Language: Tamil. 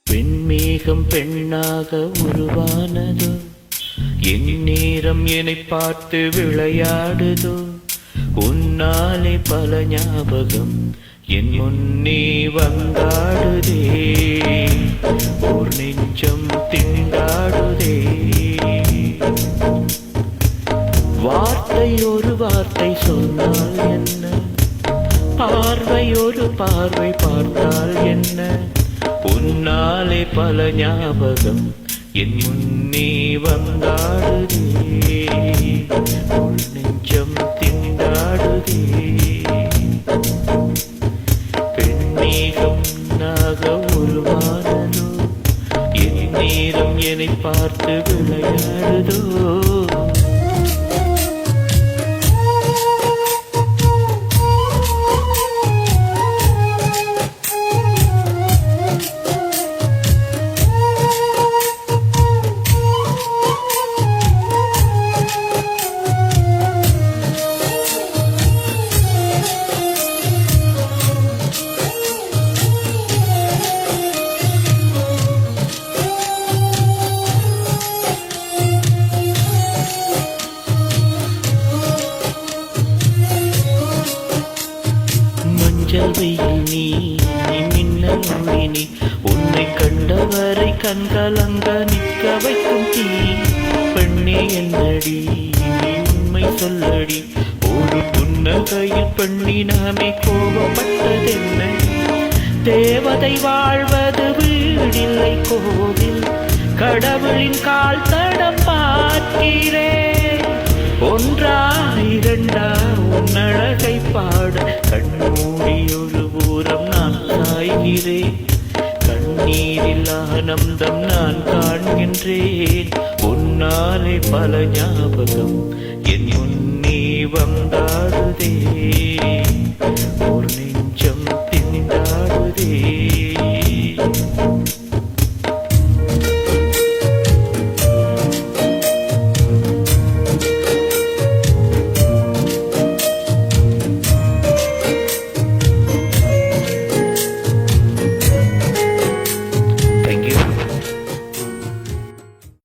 பெண்மேகம் பெண்ணாக உருவானதோ, என் நேரம் என்னை பார்த்து விளையாடுதோ. உன்னாலே பல ஞாபகம் என் முன்னே வந்தாடுதே, ஒரு நெஞ்சம் திண்டாடுதே. வார்த்தை ஒரு வார்த்தை சொன்னால் என்ன, பார்வை ஒரு பார்வை பார்த்தால் என்ன. உன்னாலே பல ஞாபகம் என் முன்னே வந்தாடுதே, ஒரு நெஞ்சம் திண்டாடுதே. பெண்மேகம் நாக உருவானதோ, என் நேரம் என்னை பார்த்து விளையாடுதோ. மஞ்சள் நீ மின்னல் ஒளி, உன்னை கண்டவரை கண்கலங்க நிற்க வைக்கும் தீ. பெண்ணே என்னடி உண்மை சொல்லடி, ஒரு புன்னகையில் பெண்ணினமே கோபப்பட்டதென்ன. தேவதை வாழ்வது வீடில்லை கோவில், கடவுளின் கால் தடம் பார்க்கிறேன். ஒன்றா இரண்டா உன்னழகை பாட கண்மூடி ஒரு பூரம் நான் காய்கிறேன். கண்ணீரில் ஆனந்தம் நான் காண்கின்றேன். உன்னாலே பல ஞாபகம் என் முன்னே வந்தாடுதே, ஒரு நெஞ்சம் திண்டாடுதே.